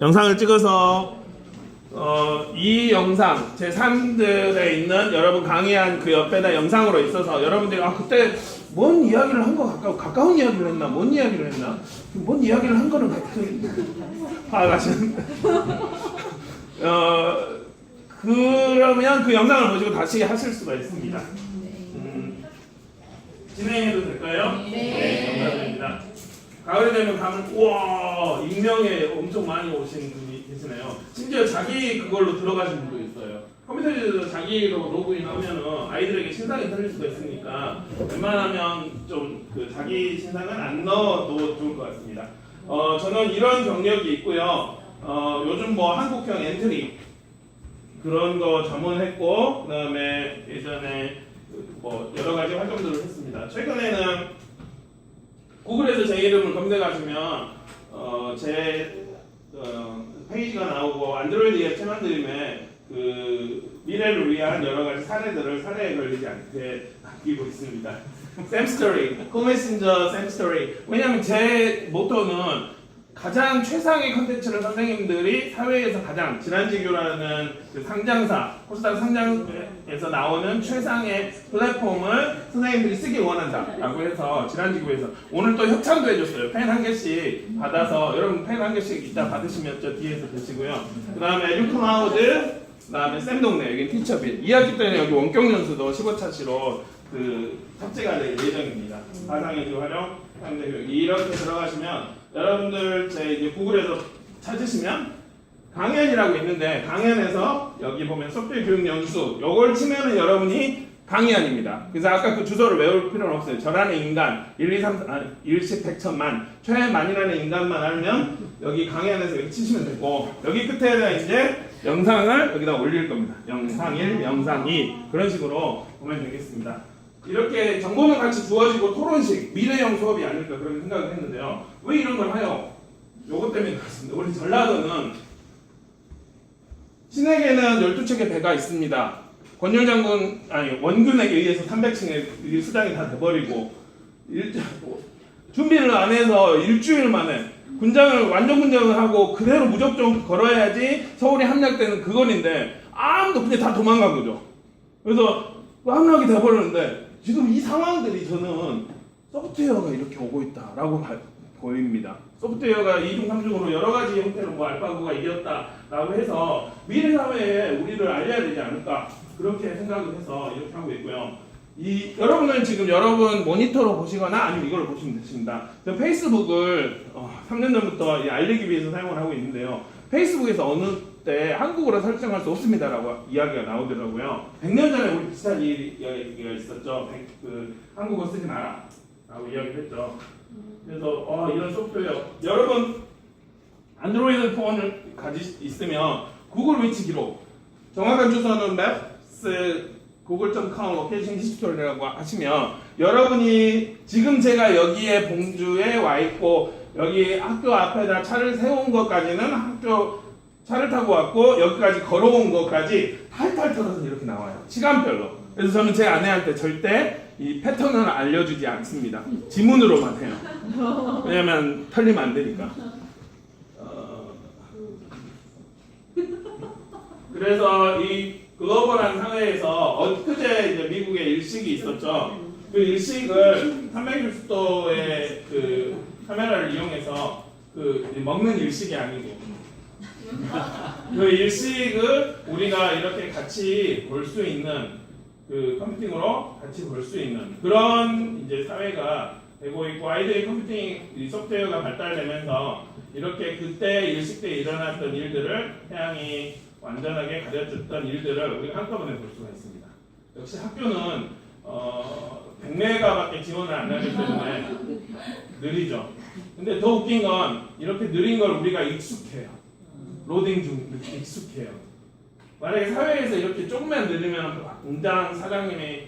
영상을 찍어서 이 영상 제3들에 있는 여러분 강의한 그 옆에다 영상으로 있어서 여러분들이 그때 뭔 이야기를 한 거 가까운 이야기를 했나 뭔 이야기를 했나 뭔 이야기를 한 거는 파악하시는 그러면 그 영상을 보시고 다시 하실 수가 있습니다. 진행해도 될까요? 네, 감사드립니다. 가을이 되면 가면 우와 익명에 엄청 많이 오신 분이 계시네요. 심지어 자기 그걸로 들어가신 분도 있어요. 컴퓨터에서 자기로 로그인하면은 아이들에게 신상이 틀릴 수가 있으니까 웬만하면 좀 그 자기 신상은 안 넣어도 좋을 것 같습니다. 저는 이런 경력이 있고요. 요즘 뭐 한국형 엔트리 그런 거 전문했고 그다음에 예전에 뭐 여러 가지 활동들을 했습니다. 최근에는 구글에서 제 이름을 검색하시면 제 페이지가 나오고 안드로이드 앱 채널드림에 그 미래를 위한 여러 가지 사례들을 사례에 걸리지 않게 남기고 있습니다. 샘스토리, 코메신저 샘스토리. 왜냐하면 제 모토는 가장 최상의 컨텐츠를 선생님들이 사회에서 가장 지난지교라는 그 상장사, 코스닥 상장에서 나오는 최상의 플랫폼을 선생님들이 쓰길 원한다라고 해서 지난지교에서 오늘 또 협찬도 해줬어요. 펜 한 개씩 받아서 여러분 펜 한 개씩 이따 받으시면 저 뒤에서 드시고요. 그 다음에 에듀클라우드, 그 다음에 쌤동네 여기 티처빌 2학기 때는 여기 원격 연수도 15차시로 그 탑재가 될 예정입니다. 가상의 활용, 이렇게 들어가시면 여러분들 제 이제 구글에서 찾으시면 강연이라고 있는데 강연에서 여기 보면 소프트웨어 교육 연수 요걸 치면은 여러분이 강의안입니다. 그래서 아까 그 주소를 외울 필요는 없어요. 저라는 인간 1, 2, 3, 일십, 백천만 최만이라는 인간만 알면 여기 강의안에서 여기 치시면 되고 여기 끝에다 이제 영상을 여기다 올릴 겁니다. 영상 1, 영상 2 그런 식으로 보면 되겠습니다. 이렇게 정보는 같이 주어지고 토론식, 미래형 수업이 아닐까 그런 생각을 했는데요. 왜 이런 걸 하요? 요것 때문에 그렇습니다. 우리 전라도는 신에게는 12척의 배가 있습니다. 권율 장군, 원군에게 의해서 300층의 수장이 다 돼버리고 준비를 안 해서 일주일 만에 완전 군장을 하고 그대로 무작정 걸어야지 서울이 함락되는 그 거리인데 아무도 그냥 다 도망간 거죠. 그래서 함락이 돼버렸는데 지금 이 상황들이 저는 소프트웨어가 이렇게 오고 있다라고 보입니다. 소프트웨어가 2중, 3중으로 여러 가지 형태로 뭐 알파고가 이겼다라고 해서 미래 사회에 우리를 알려야 되지 않을까 그렇게 생각을 해서 이렇게 하고 있고요. 여러분은 지금 여러분 모니터로 보시거나 아니면 이걸 보시면 되십니다. 저 페이스북을 3년 전부터 알리기 위해서 사용을 하고 있는데요. 페이스북에서 어느 때 한국어로 설정할 수 없습니다라고 이야기가 나오더라고요. 100년 전에 우리 비슷한 이야기가 있었죠. 한국어 쓰지 마라 라고 이야기를 했죠. 그래서 이런 소프트웨어 여러분 안드로이드 폰을 있으면 구글 위치 기록 정확한 주소는 maps google.com 로케이션 히스토리라고 하시면 여러분이 지금 제가 여기에 봉주에 와 있고 여기 학교 앞에다 차를 세운 것까지는 학교 차를 타고 왔고 여기까지 걸어온 것까지 탈탈 털어서 이렇게 나와요. 시간별로. 그래서 저는 제 아내한테 절대 이 패턴을 알려주지 않습니다. 지문으로만 해요. 왜냐면 털리면 안 되니까. 그래서 이 글로벌한 사회에서 엊그제 이제 미국에 일식이 있었죠. 그 일식을 360도의 그 카메라를 이용해서 먹는 일식이 아니고 그 일식을 우리가 이렇게 같이 볼 수 있는 그 컴퓨팅으로 같이 볼 수 있는 그런 이제 사회가 되고 있고 아이들의 컴퓨팅 소프트웨어가 발달되면서 이렇게 그때 일식 때 일어났던 일들을 태양이 완전하게 가려졌던 일들을 우리가 한꺼번에 볼 수가 있습니다. 역시 학교는 100메가밖에 지원을 안 하기 때문에 느리죠. 근데 더 웃긴 건 이렇게 느린 걸 우리가 익숙해요. 로딩 중 익숙해요. 만약에 사회에서 이렇게 조금만 느리면 공장 사장님이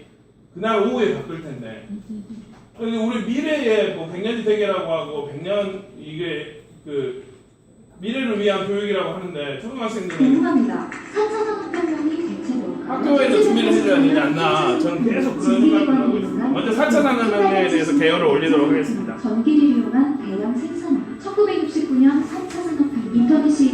그날 오후에 바꿀 텐데 우리 미래에 뭐 100년이 되게라고 하고 100년 이게 그 미래를 위한 교육이라고 하는데 초등학생들은 궁금합니다. 4차 산업혁명이 대체로 학교에서 준비를 해줘야 되지 않나 저는 계속 그런 생각을 하고 있습니다. 먼저 4차 산업혁명에 대해서 개요를 올리도록 하겠습니다. 전기를 이용한 대량 생산업 1969년 4차 산업혁명 인터넷이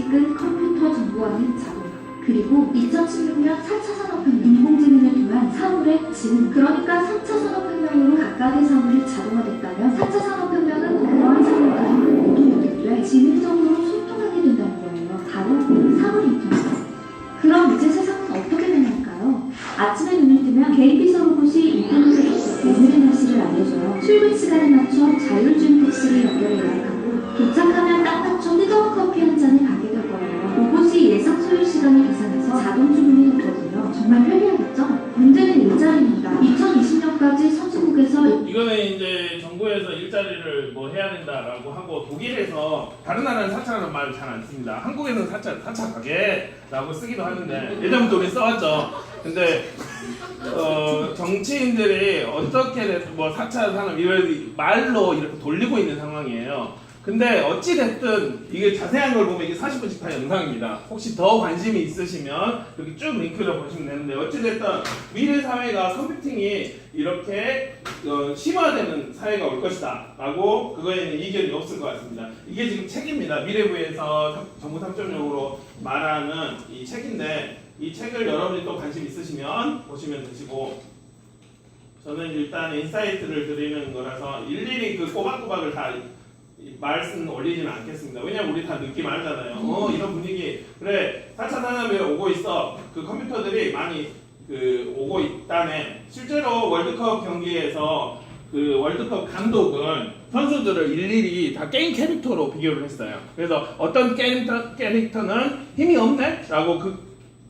그리고 2016년 4차 산업혁명, 인공지능을 통한 사물의 진, 그러니까 3차 산업혁명으로 각각의 사물이 자동화됐다면 4차 산업혁명은 그러한 사물까지 모두 연결돼 지능적으로 소통하게 된다는 거예요. 바로 사물 인터넷. 그럼 이제 세상은 어떻게 변할까요? 아침에 눈을 뜨면 개인 비서 로봇이 인터넷에 접속해 오늘의 날씨를 알려줘요. 출근 시간에 맞춰 자율주행 택시를 연결해 예약하고 도착하면 딱 맞춰 뜨거운 커피 한 잔을 가게 될 거예요. 로봇이 예상 소요 시간을 계산해서 자동 주문이 됐거든요. 정말 편리하겠죠? 문제는 일자리입니다. 2020년까지 선진국에서 이거는 이제 정부에서 일자리를 뭐 해야 된다라고 하고 독일에서 다른 나라는 4차라는 말을 잘 안 씁니다. 한국에서는 4차 가게라고 쓰기도 하는데 예전부터 우리 써왔죠. 근데 정치인들이 어떻게 뭐 4차 산업 이걸 말로 이렇게 돌리고 있는 상황이에요. 근데 어찌됐든 이게 자세한 걸 보면 이게 40분씩 다 영상입니다. 혹시 더 관심이 있으시면 여기 쭉 링크를 보시면 되는데 어찌됐든 미래 사회가 컴퓨팅이 이렇게 심화되는 사회가 올 것이다 라고 그거에는 이견이 없을 것 같습니다. 이게 지금 책입니다. 미래부에서 정부 3.0으로 말하는 이 책인데 이 책을 여러분이 또 관심 있으시면 보시면 되시고 저는 일단 인사이트를 드리는 거라서 일일이 그 꼬박꼬박을 다 말씀 올리지는 않겠습니다. 왜냐면 우리 다 느낌 알잖아요. 이런 분위기 그래 4차 산업에 오고 있어. 그 컴퓨터들이 많이 오고 있다네. 실제로 월드컵 경기에서 그 월드컵 감독은 선수들을 일일이 다 게임 캐릭터로 비교를 했어요. 그래서 어떤 캐릭터는 힘이 없네? 라고 그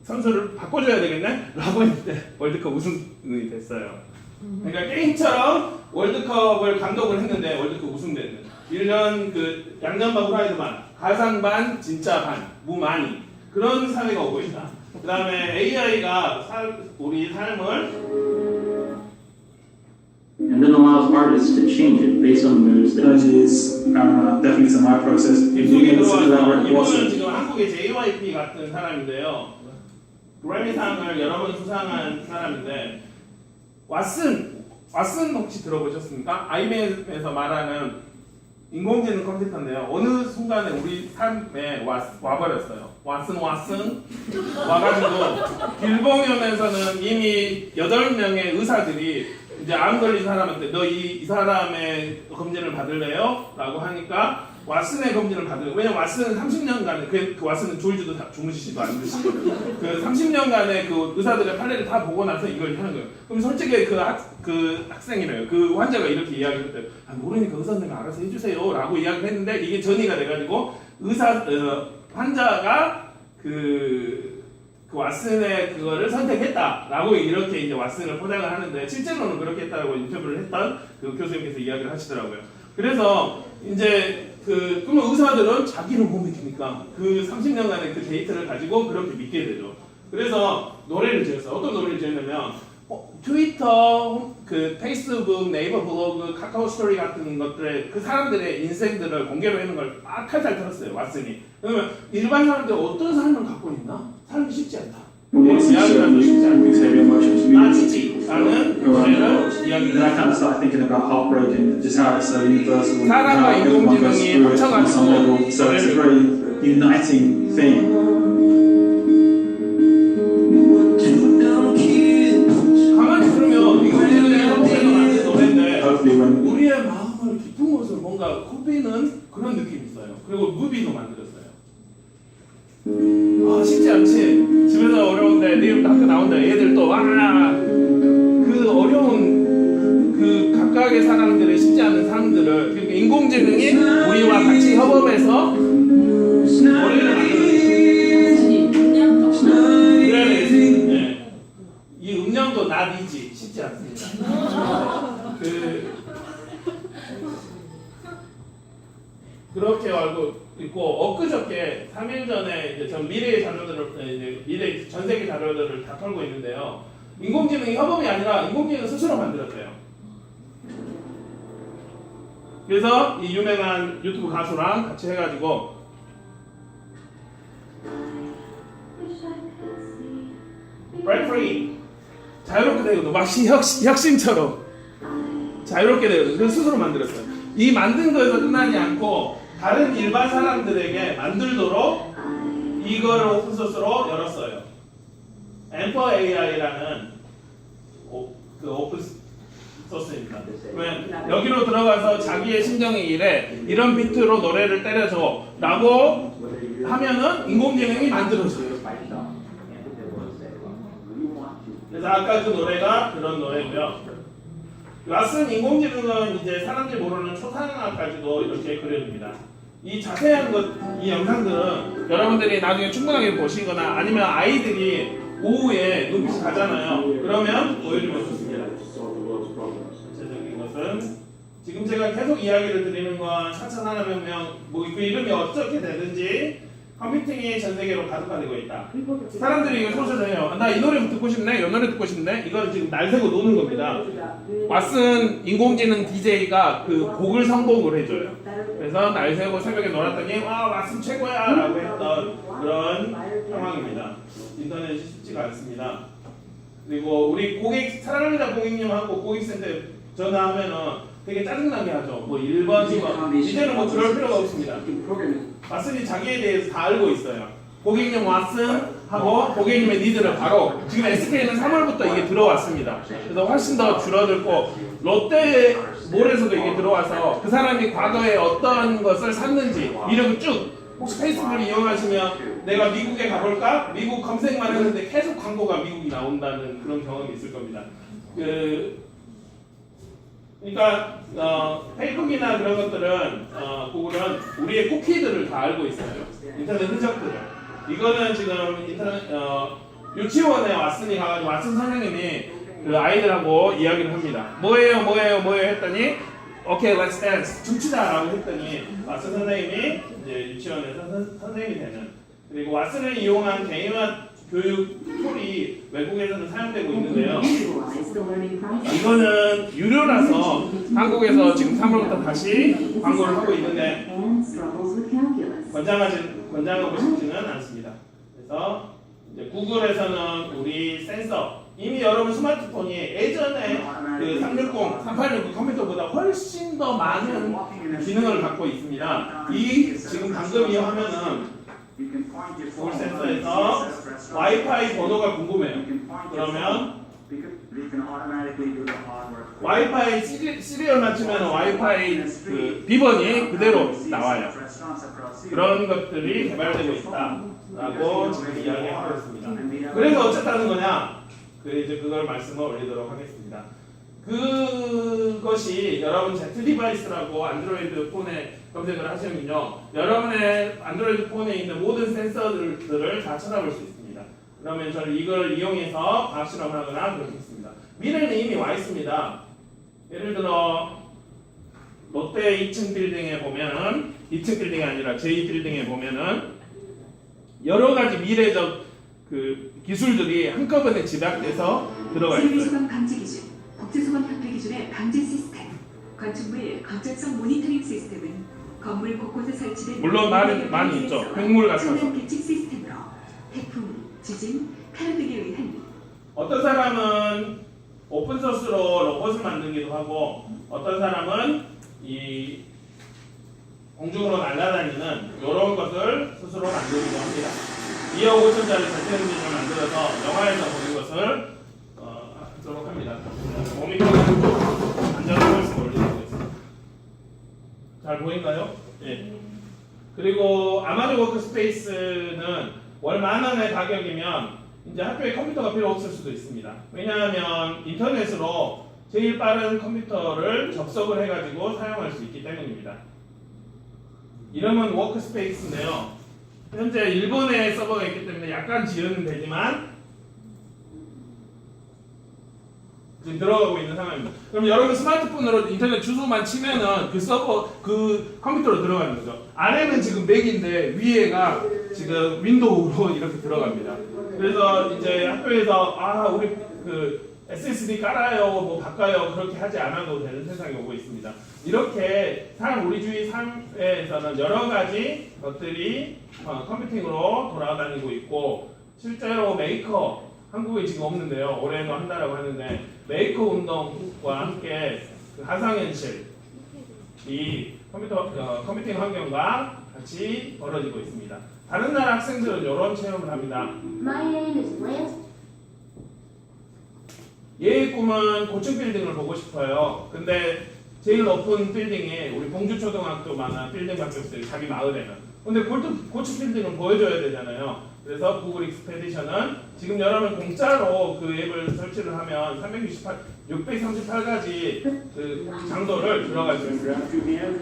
선수를 바꿔줘야 되겠네? 라고 했는데 월드컵 우승이 됐어요. 그러니까 게임처럼 월드컵을 감독을 했는데 월드컵 우승됐는 1년 그 양념반 후라이드반 가상반 진짜반 무만이 그런 사회가 오고 있다. 그 다음에 AI가 우리 삶을 and then allows artists to change it based on moods that That is definitely to my process. 입속에 들어와서 이분은 지금 한국의 JYP 같은 사람인데요. 그래미상을 여러 번 수상한 사람인데 왓슨 혹시 들어보셨습니까? IBM에서 말하는 인공지능 컴퓨터인데요. 어느 순간에 우리 삶에 와버렸어요. 왓슨 와가지고 길봉연에서는 이미 8명의 의사들이 이제 암 걸린 사람한테 너 이 사람의 검진을 받을래요? 라고 하니까 왓슨의 검진을 받으래요. 왜냐면 왓슨은 30년간 그 왓슨은 졸지도 주무시지도 않으시고 그 30년간의 그 의사들의 판례를 다 보고 나서 이걸 하는 거예요. 그럼 솔직히 그 학생이래요. 그 환자가 이렇게 이야기를 했대요. 모르니까 의사님이 알아서 해주세요 라고 이야기를 했는데 이게 전이가 돼가지고 환자가 그 왓슨의 그거를 선택했다라고 이렇게 이제 왓슨을 포장을 하는데 실제로는 그렇게 했다고 인터뷰를 했던 그 교수님께서 이야기를 하시더라고요. 그래서 이제 그러면 의사들은 자기를 못 믿으니까 그 30년간의 그 데이터를 가지고 그렇게 믿게 되죠. 그래서 노래를 지었어요. 어떤 노래를 지었냐면 트위터, 그 페이스북, 네이버 블로그, 카카오 스토리 같은 것들의 그 사람들의 인생들을 공개로 하는 걸 막 칼잘 들었어요. 왓슨이. 그러면 일반 사람들 어떤 삶을 갖고 있나? 살기 쉽지 않다. 이야기하기 쉽지 않다. 나치지 라는 노래를 이야기를 Then I kind of start thinking about heartbreak and just how it's so universal. And 사랑과 how everyone goes 인공지능이 through it on some level. 합쳐가지고 So it's a very uniting thing. 가만히 들으면 인공지능의 형태로 만든 노래인데 Hopefully when 우리의 마음을 깊은 곳을 뭔가 코비는 그런 느낌이 있어요. 그리고 무비도 만들었어요. 쉽지 않지. 집에서 어려운데 내일 학교 나온다. 애들 또 그 어려운 그 각각의 사람들의 쉽지 않은 삶들을 그러니까 인공지능이 우리와 같이 협업해서 노래를 그래야 되겠지. 네. 이 음량도 낫이지 쉽지 않습니다. 그렇게 알고 있고 엊그저께 3일 전에 이제 전 미래의 자료들을 이제 미래 전 세계 자료들을 다 털고 있는데요. 인공지능이 협업이 아니라 인공지능 스스로 만들었대요. 그래서 이 유명한 유튜브 가수랑 같이 해가지고 Break Free 자유롭게 되거든. 막 혁신처럼 자유롭게 되거든. 그래서 스스로 만들었어요. 이 만든 거에서 끝나지 않고 다른 일반 사람들에게 만들도록 이걸 오픈소스로 열었어요. 앰퍼 AI라는 그 오픈 소스입니다. 그러면 여기로 들어가서 자기의 심정의 일에 이런 비트로 노래를 때려줘 라고 하면은 인공지능이 만들어져요. 그래서 아까 그 노래가 그런 노래고요. 왓슨 인공지능은 이제 사람들이 모르는 초상화까지도 이렇게 그려줍니다. 이 자세한 이 영상들은 여러분들이 나중에 충분하게 보시거나 아니면 아이들이 오후에 눈빛이 가잖아요. 그러면 보여주면 좋습니다. 전체적인 것은 지금 제가 계속 이야기를 드리는 건 4,000하나명명 뭐 그 이름이 어떻게 되든지 컴퓨팅이 전 세계로 가속화되고 있다. 사람들이 이거 소설을 해요. 나 이 노래 듣고 싶네, 이 노래 듣고 싶네. 이건 지금 날 새고 노는 겁니다. 왓슨 인공지능 DJ가 그 곡을 선곡을 해줘요. 그래서 날 새고 새벽에 놀았더니 와 왓슨 최고야 라고 했던 그런 상황입니다. 인터넷이 쉽지가 않습니다. 그리고 우리 사랑합니다 고객님하고 고객센터에 전화하면은 되게 짜증나게 하죠. 뭐 1번, 2번. 이제는 뭐 그럴 필요가 없습니다. 왓슨이 자기에 대해서 다 알고 있어요. 고객님 왓슨 하고 고객님의 니드를 바로 지금 SK는 3월부터 이게 들어왔습니다. 그래서 훨씬 더 줄어들고 롯데몰에서도 이게 들어와서 그 사람이 과거에 어떤 것을 샀는지 이력을 쭉 혹시 페이스북을 이용하시면 내가 미국에 가볼까? 미국 검색만 했는데 계속 광고가 미국이 나온다는 그런 경험이 있을 겁니다. 그러니까 페이북이나 그런 것들은 구글은 우리의 쿠키들을 다 알고 있어요. 인터넷 흔적들을. 이거는 지금 유치원에 왓슨이 가가지고 왓슨 선생님이 그 아이들하고 이야기를 합니다. 뭐예요 했더니 오케이, let's dance. 춤추자라고 했더니 왓슨 선생님이 이제 유치원에서 선생님이 되는. 그리고 왓슨을 이용한 개인화 교육 툴이 외국에서는 사용되고 있는데요. 이거는 유료라서 한국에서 지금 3월부터 다시 광고를 하고 있는데 권장하고 싶지는 않습니다. 그래서 이제 구글에서는 우리 센서 이미 여러분 스마트폰이 예전에 그 360, 3860 컴퓨터보다 훨씬 더 많은 기능을 갖고 있습니다. 지금 방금 이 화면은 구글 센서에서 와이파이 번호가 궁금해요. 그러면 와이파이 시리얼 맞추면 와이파이 그 비번이 그대로 나와요. 그런 것들이 개발되고 있다라고 지금 이야기하고 있습니다. 그래서 어쨌다는 거냐? 이제 그걸 말씀을 올리도록 하겠습니다. 그것이 여러분 Z 디바이스라고 안드로이드 폰에 검색을 하시면요, 여러분의 안드로이드 폰에 있는 모든 센서들을 다 찾아볼 수 있습니다. 그러면 저는 이걸 이용해서 과학 실험을 하거나 그렇게 했습니다. 미래는 이미 와 있습니다. 예를 들어 롯데 2층 빌딩에 보면은 2층 빌딩이 아니라 제2빌딩에 보면은 여러 가지 미래적 그 기술들이 한꺼번에 집약돼서 들어가 있어요. 세계소방 감지 기준, 국제소방 협회 기준의 방지 시스템, 건축물 건전성 모니터링 시스템은 건물 곳곳에 설치된 물론 많이 있죠. 횡물 같아서. 첨단 계측 시스템으로 태풍, 지진, 가루 등에 의한 어떤 사람은 오픈 소스로 로봇을 만들기도 하고 어떤 사람은 이 공중으로 날아다니는 이런 것을 스스로 만들기도 합니다. 2억 5천짜리 전체 엔진을 만들어서 영화에서 보는 것을 하도록 합니다. 5m까지 안전한 것을 올리고 있습니다. 잘 보인가요? 예. 그리고 아마존 워크스페이스는 월 10,000원의 가격이면 이제 학교에 컴퓨터가 필요 없을 수도 있습니다. 왜냐하면 인터넷으로 제일 빠른 컴퓨터를 접속을 해가지고 사용할 수 있기 때문입니다. 이름은 워크스페이스인데요. 현재 일본에 서버가 있기 때문에 약간 지연은 되지만 지금 들어가고 있는 상황입니다. 그럼 여러분 스마트폰으로 인터넷 주소만 치면은 그 서버, 그 컴퓨터로 들어가는 거죠. 아래는 지금 맥인데 위에가 지금 윈도우로 이렇게 들어갑니다. 그래서 이제 학교에서 우리 그 SSD 깔아요, 뭐 바꿔요 그렇게 하지 않아도 되는 세상이 오고 있습니다. 이렇게 우리 주위 삶에서는 여러 가지 것들이 컴퓨팅으로 돌아다니고 있고 실제로 메이커 한국에 지금 없는데요. 올해도 한다라고 하는데 메이커 운동과 함께 그 가상현실 이 컴퓨팅 환경과 같이 벌어지고 있습니다. 다른 나라 학생들은 이런 체험을 합니다. My name is Lance. 얘의 꿈은 고층 빌딩을 보고 싶어요. 근데 제일 높은 빌딩이 우리 봉주초등학교만한 빌딩밖에 없어요. 자기 마을에는. 근데 고층 빌딩을 보여줘야 되잖아요. 그래서 구글 익스페디션은 지금 여러분 공짜로 그 앱을 설치를 하면 638가지 그 장소를 들어갈 수 있어요.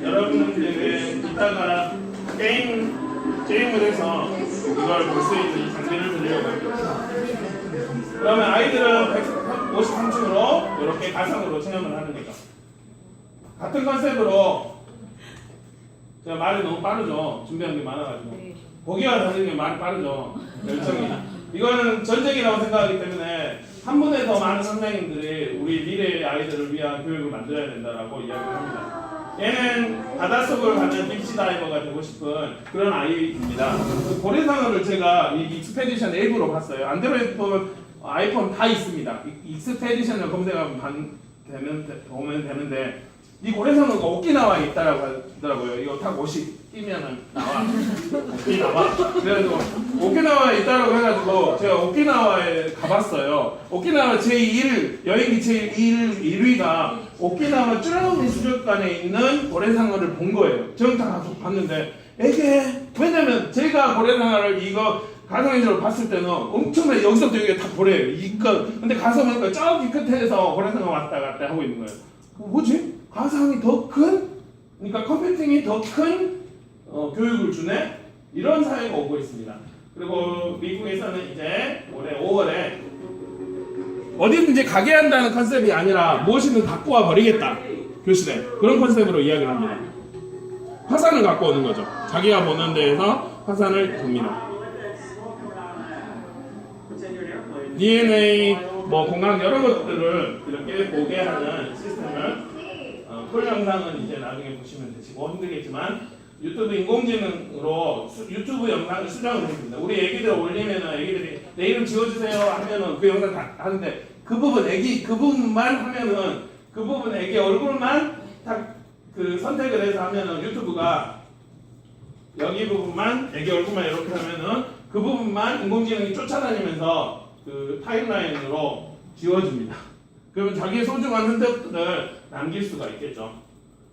여러분들이 이따가 게임을 해서 이걸 볼 수 있는 장비를 드리려고 합니다. 그러면 아이들은 153층으로 이렇게 가상으로 체험을 하는 거죠. 같은 컨셉으로 제가 말이 너무 빠르죠. 준비한 게 많아가지고 보기와 다른 게 말이 빠르죠. 열정이. 이거는 전쟁이라고 생각하기 때문에 한 분에 더 많은 선생님들이 우리 미래의 아이들을 위한 교육을 만들어야 된다라고 이야기를 합니다. 얘는 바닷속을 가는 딥시 다이버가 되고 싶은 그런 아이입니다. 그 고래상어를 제가 이 익스페디션 앱으로 봤어요. 안드로이드 폰, 아이폰 다 있습니다. 익스페디션을 검색하면 보면 되는데 이 고래상어가 오키나와에 있다라고 하더라고요. 이거 딱 옷이 끼면은 나와. 오키나와. 그래가지고 오키나와에 있다라고 해가지고 제가 오키나와에 가봤어요. 오키나와 제1 여행기 제1위가 오키나와 쭈라우미 수족관에 있는 고래상어를 본 거예요. 저는 다 가서 봤는데 이게 왜냐면 제가 고래상어를 이거 가상현실로 봤을 때는 엄청나게 여기서부터 여기가 다 고래예요. 이거 근데 가서 보니까 저기 끝에서 고래상어 왔다 갔다 하고 있는 거예요. 뭐지? 가상이 더 큰? 그러니까 컴퓨팅이 더 큰 교육을 주네? 이런 사회가 오고 있습니다. 그리고 미국에서는 이제 올해 5월에 어디든지 가게 한다는 컨셉이 아니라 무엇이든 갖고 와 버리겠다. 교실에. 그런 컨셉으로 이야기를 합니다. 화산을 갖고 오는 거죠. 자기가 보는 데에서 화산을 봅니다. DNA, 공학 여러 것들을 이렇게 보게 하는 시스템을 풀 영상은 이제 나중에 보시면 되시고 힘들겠지만 유튜브 인공지능으로 유튜브 영상을 수정을 했습니다. 우리 애기들 올리면은 애기들이 내 이름 지워주세요 하면은 그 영상 다 하는데 그 부분만 하면은 그 부분 애기 얼굴만 딱 그 선택을 해서 하면은 유튜브가 여기 부분만 애기 얼굴만 이렇게 하면은 그 부분만 인공지능이 쫓아다니면서 그 타임라인으로 지워줍니다. 그러면 자기의 소중한 흔적들을 남길 수가 있겠죠.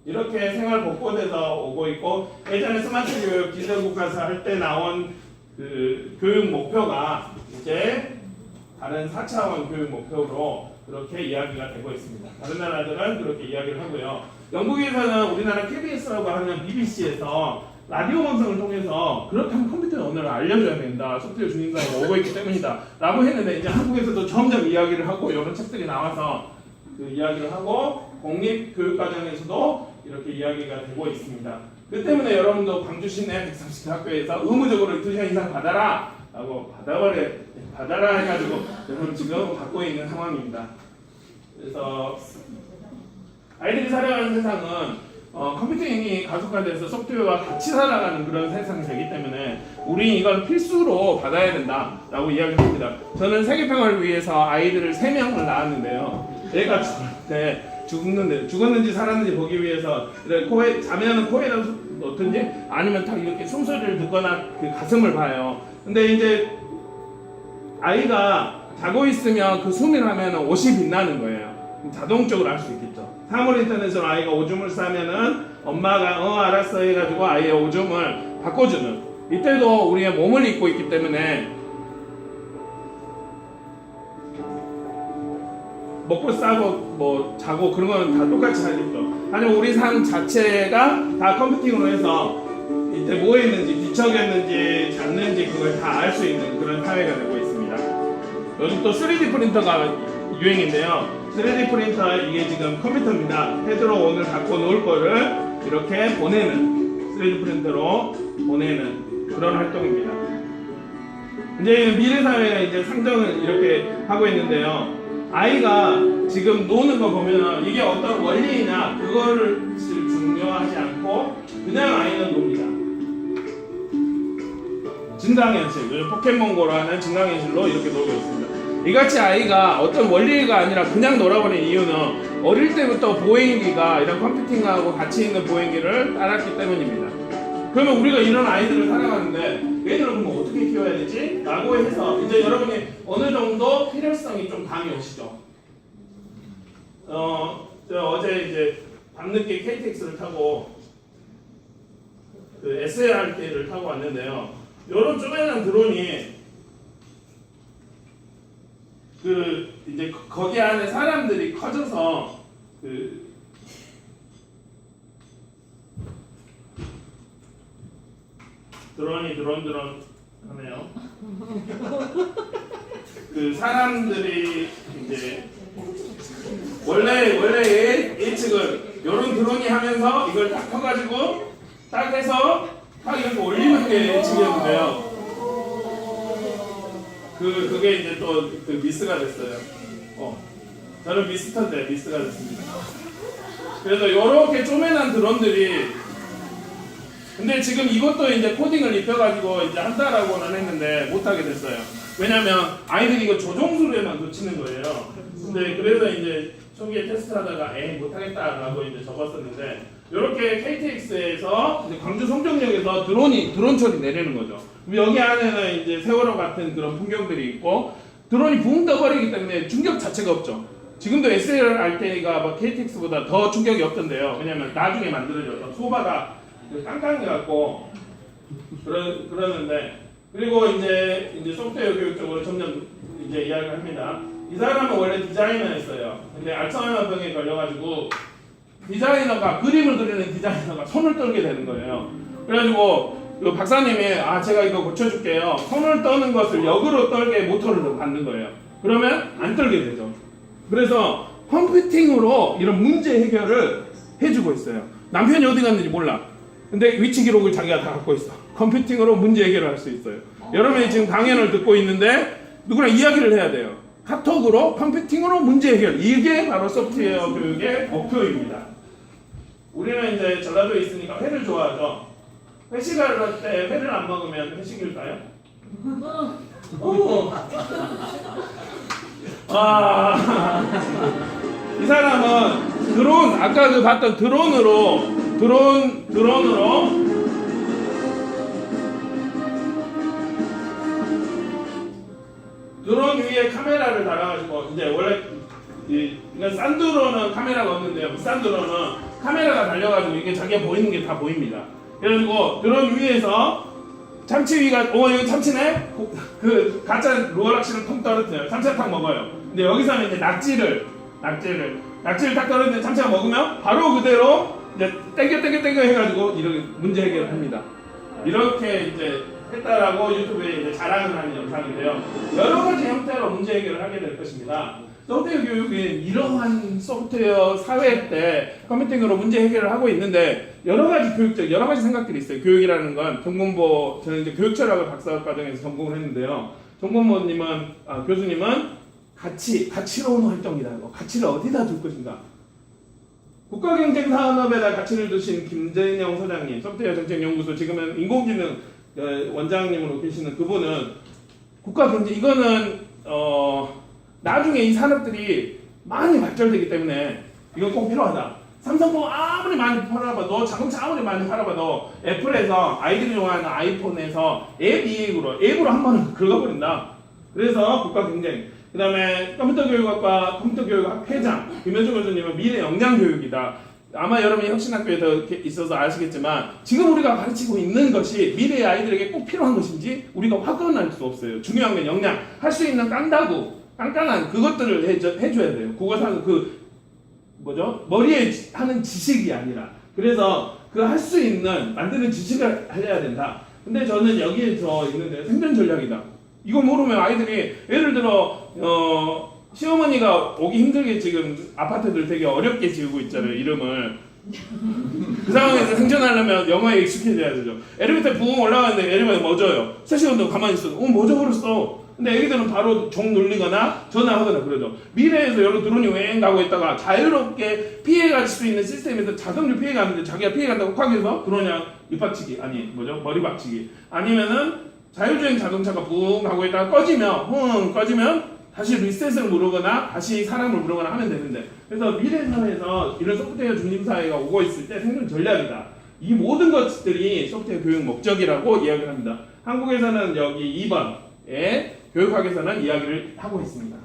이렇게 생활 곳곳에서 오고 있고 예전에 스마트 교육 기술국가사 할 때 나온 그 교육 목표가 이제 다른 4차원 교육 목표로 그렇게 이야기가 되고 있습니다. 다른 나라들은 그렇게 이야기를 하고요. 영국에서는 우리나라 KBS라고 하는 BBC에서 라디오 방송을 통해서 그렇다면 컴퓨터 언어를 알려줘야 된다. 소프트웨어 주인공이 오고 있기 때문이다. 라고 했는데 이제 한국에서도 점점 이야기를 하고 이런 책들이 나와서 그 이야기를 하고 공립교육과정에서도 이렇게 이야기가 되고 있습니다. 그 때문에 여러분도 광주 시내 130학교에서 의무적으로 2시간 이상 받아라! 라고 받아라 해가지고 여러분 지금 받고 있는 상황입니다. 그래서 아이들이 살아가는 세상은 컴퓨팅이 가속화돼서 소프트웨어와 같이 살아가는 그런 세상이 되기 때문에 우리 이건 필수로 받아야 된다라고 이야기를 합니다. 저는 세계평화를 위해서 아이들을 3명을 낳았는데요. 얘가 죽었는지 살았는지 보기 위해서 코에 자면은 코에다 넣든지 아니면 딱 이렇게 숨소리를 듣거나 그 가슴을 봐요. 근데 이제 아이가 자고 있으면 그 숨을 하면 옷이 빛나는 거예요. 자동적으로 알 수 있겠죠. 사물 인터넷으로 아이가 오줌을 싸면은 엄마가 알았어 해가지고 아이의 오줌을 바꿔주는 이때도 우리의 몸을 입고 있기 때문에 먹고 싸고 자고 그런 거는 다 똑같이 하겠죠. 하지만 우리 삶 자체가 다 컴퓨팅으로 해서 이때 뭐 했는지 뒤척였는지 잤는지 그걸 다 알 수 있는 그런 사회가 되고 있습니다. 요즘 또 3D 프린터가 유행인데요. 3D 프린터 이게 지금 컴퓨터입니다. 헤드로 오늘 갖고 놓을 거를 이렇게 보내는 3D 프린터로 보내는 그런 활동입니다. 이제 미래 사회가 이제 상정을 이렇게 하고 있는데요. 아이가 지금 노는 거 보면 이게 어떤 원리냐 그거를 중요하지 않고 그냥 아이는 놉니다. 증강현실, 포켓몬고라는 증강현실로 이렇게 놀고 있습니다. 이같이 아이가 어떤 원리가 아니라 그냥 놀아버린 이유는 어릴 때부터 보행기가 이런 컴퓨팅하고 같이 있는 보행기를 따랐기 때문입니다. 그러면 우리가 이런 아이들을 살아가는데 얘들을 그럼 어떻게 키워야 되지? 라고 해서 이제 여러분이 어느 정도 필요성이 좀 감이 오시죠? 제가 어제 이제 밤늦게 KTX를 타고 그 SLRT를 타고 왔는데요. 요런 쪼매난 드론이 그 이제 거기 안에 사람들이 커져서 그 드론 하네요. 그 사람들이 이제 원래 예측은 요런 드론이 하면서 이걸 딱 펴가지고 딱 해서 딱 이렇게 올리는 게 예측이었는데요. 그게 이제 또 그 미스가 됐어요. 저는 미스터인데 미스가 됐습니다. 그래서 요렇게 쪼매난 드론들이 근데 지금 이것도 이제 코딩을 입혀가지고 이제 한다라고는 했는데 못하게 됐어요. 왜냐면 아이들이 이거 조종수로에만 놓치는 거예요. 근데 그래서 이제 초기에 테스트하다가 못하겠다라고 이제 적었었는데 이렇게 KTX에서 이제 광주 송정역에서 드론 처리 내리는 거죠. 여기 안에는 이제 세월호 같은 그런 풍경들이 있고 드론이 붕 떠버리기 때문에 충격 자체가 없죠. 지금도 SLRT가 뭐 KTX보다 더 충격이 없던데요. 왜냐면 나중에 만들어졌던 소바가 깡깡해갖고 그러는데 그리고 이제 소프트웨어 교육 쪽으로 점점 이제 이야기를 합니다. 이 사람은 원래 디자이너였어요. 근데 알츠하이머병에 걸려가지고 디자이너가 그림을 그리는 디자이너가 손을 떨게 되는 거예요. 그래가지고 그 박사님이 제가 이거 고쳐줄게요. 손을 떠는 것을 역으로 떨게 모터를 받는 거예요. 그러면 안 떨게 되죠. 그래서 컴퓨팅으로 이런 문제 해결을 해주고 있어요. 남편이 어디 갔는지 몰라. 근데 위치 기록을 자기가 다 갖고 있어. 컴퓨팅으로 문제 해결을 할 수 있어요. 여러분이 지금 강연을 듣고 있는데 누구랑 이야기를 해야 돼요. 카톡으로 컴퓨팅으로 문제 해결. 이게 바로 소프트웨어 교육의 목표입니다. 우리는 이제 전라도에 있으니까 회를 좋아하죠. 회식을 할 때 회를 안 먹으면 회식일까요? 이 사람은 드론 아까 그 봤던 드론으로 드론 위에 카메라를 달아가지고 이제 원래 이건 싼 드론은 카메라가 없는데요. 비싼 드론은 카메라가 달려가지고 이게 자기가 보이는 게 다 보입니다. 그래가지고 드론 위에서 참치 위가 여기 참치네? 그 가짜 루어락시를 통 떨어뜨려요. 참치가 탁 먹어요. 근데 여기서는 이제 낙지를 딱 떨어뜨리는데 참치가 먹으면 바로 그대로 이제 땡겨 해가지고 이렇게 문제 해결을 합니다. 이렇게 이제 했다라고 유튜브에 이제 자랑을 하는 영상인데요. 여러 가지 형태로 문제 해결을 하게 될 것입니다. 소프트웨어 교육은 이러한 소프트웨어 사회 때 컴퓨팅으로 문제 해결을 하고 있는데 여러 가지 생각들이 있어요. 교육이라는 건 전공부 저는 이제 교육철학을 박사과정에서 전공을 했는데요. 교수님은 가치로운 활동이다. 가치를 어디다 둘 것인가? 국가경쟁산업에다 가치를 두신 김재영 소장님, 소프트웨어 정책연구소 지금은 인공지능 원장님으로 계시는 그분은 국가경쟁 이거는 나중에 이 산업들이 많이 발전되기 때문에 이건 꼭 필요하다. 삼성폰 아무리 많이 팔아봐도 자동차 아무리 많이 팔아봐도 애플에서 아이들이 좋아하는 아이폰에서 앱으로 한 번은 긁어버린다. 그래서 국가 경쟁. 그 다음에 컴퓨터 교육학 회장 김현중 교수님은 미래 역량 교육이다. 아마 여러분이 혁신학교에 있어서 아시겠지만 지금 우리가 가르치고 있는 것이 미래의 아이들에게 꼭 필요한 것인지 우리가 확언할 수 없어요. 중요한 건 역량. 할 수 있는 깐깐한 그것들을 해줘야 돼요. 그것은 머리에 하는 지식이 아니라. 그래서 그 할 수 있는 만드는 지식을 해야 된다. 근데 저는 여기에서 있는데 생존 전략이다. 이거 모르면 아이들이 예를 들어 시어머니가 오기 힘들게 지금 아파트들 되게 어렵게 지으고 있잖아요. 이름을. 그 상황에서 생존하려면 영어에 익숙해져야 되죠. 엘리베이터 붕 올라가는데 엘리베이터 멎어요. 3시간 동안 가만히 있어도 멎어버렸어. 근데 애기들은 바로 종 눌리거나 전화하거나 그러죠. 미래에서 여러 드론이 웽 가고 있다가 자유롭게 피해갈 수 있는 시스템에서 자동으로 피해가는데 자기가 피해간다고 확 해서 드론이랑 머리 박치기. 아니면은 자율주행 자동차가 붕 가고 있다가 꺼지면 다시 리셋을 누르거나 다시 사람을 부르거나 하면 되는데 그래서 미래 사회에서 이런 소프트웨어 중심 사회가 오고 있을 때 생존 전략이다. 이 모든 것들이 소프트웨어 교육 목적이라고 이야기를 합니다. 한국에서는 여기 2번에 교육학에서는 이야기를 하고 있습니다.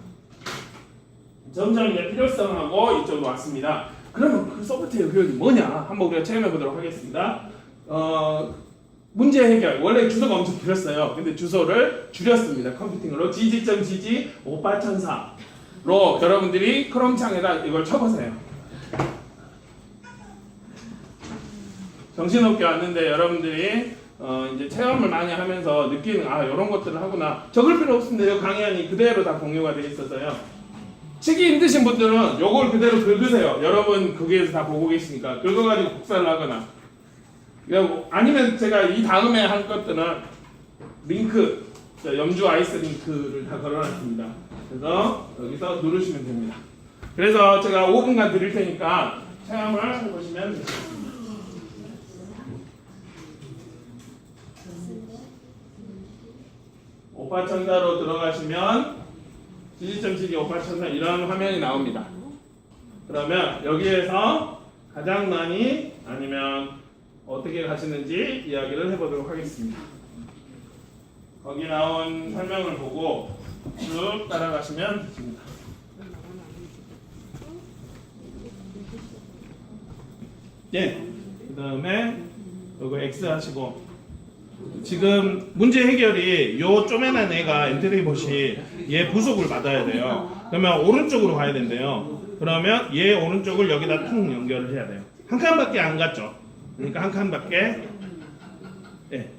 점점 이제 필요성하고 이쪽으로 왔습니다. 그러면 그 소프트웨어 교육이 뭐냐? 한번 우리가 체험해 보도록 하겠습니다. 문제 해결. 원래 주소가 엄청 길었어요. 근데 주소를 줄였습니다. 컴퓨팅으로 gg.gg 58004로 여러분들이 크롬 창에다 이걸 쳐보세요. 정신없게 왔는데 여러분들이 이제 체험을 많이 하면서 느끼는 이런 것들을 하구나. 적을 필요 없습니다. 이 강의안이 그대로 다 공유가 되어 있어서요. 치기 힘드신 분들은 요걸 그대로 긁으세요. 여러분 거기에서 다 보고 계시니까 긁어가지고 복사를 하거나 아니면 제가 이 다음에 할 것들은 링크 염주 아이스 링크를 다 걸어놨습니다. 그래서 여기서 누르시면 됩니다. 그래서 제가 5분간 드릴 테니까 체험을 해보시면 되겠습니다. 오파천사로 들어가시면 gg.gg 오파천사 이런 화면이 나옵니다. 그러면 여기에서 가장 많이 아니면 어떻게 가시는지 이야기를 해보도록 하겠습니다. 거기 나온 설명을 보고 쭉 따라가시면 됩니다. 예, 그 다음에 이거 X 하시고 지금 문제 해결이 요 쪼매난 애가 엔트리봇이 얘 부속을 받아야 돼요. 그러면 오른쪽으로 가야 된대요. 그러면 얘 오른쪽을 여기다 퉁 연결을 해야 돼요. 한 칸밖에 안 갔죠. 그러니까 한 칸밖에. 예.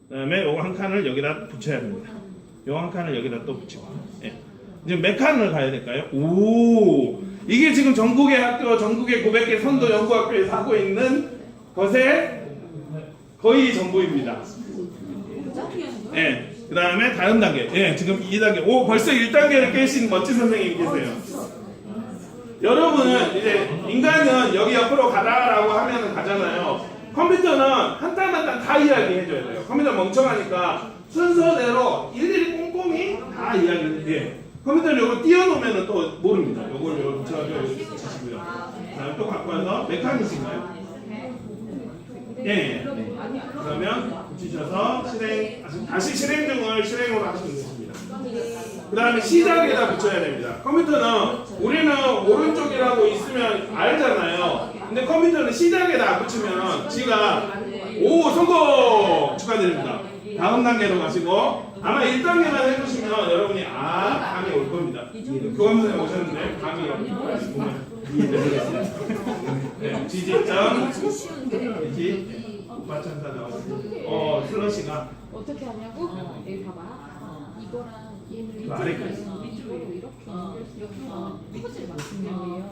그다음에 요거 한 칸을 여기다 붙여야 됩니다. 요 한 칸을 여기다 또 붙이고. 예. 지금 몇 칸을 가야 될까요? 오, 이게 지금 전국의 학교, 전국의 900개 선도 연구학교에서 하고 있는 것의 거의 전부입니다. 예. 그 다음에 다음 단계. 예, 지금 2단계. 오, 벌써 1단계를 깨신 멋진 선생님이 계세요. 여러분은 이제 인간은 여기 옆으로 가라라고 하면 가잖아요. 컴퓨터는 한 땀 한 땀 다 이야기해줘야 돼요. 컴퓨터 멍청하니까 순서대로 일일이 꼼꼼히 다 이야기를 해. 컴퓨터를 요거 띄워놓으면 또 모릅니다. 요걸 붙여가지고 여기 붙이시고요. 다음에 또 갖고 와서 메카니즘인가요? 예. 그러면 붙이셔서 다시 실행 실행으로 하시면 됩니다. 그 다음에 시작에다 붙여야 됩니다. 컴퓨터는 우리는 오른쪽이라고 있으면 알잖아요. 근데 컴퓨터는 시작에다 붙이면 지가 오 성공 축하드립니다. 다음 단계로 가시고 아마 1단계만 해보시면 여러분이 감이 올 겁니다. 교감 선생님 오셨는데 감이 보면 이해되시겠어요? 네, 지지점 오파천사 나왔어요. 슬러시가 어떻게 하냐고? 여기 봐봐. 이거랑 얘는 그 아래까지. 위쪽으로 이렇게 연결해서 퍼즐 맞추는 거예요.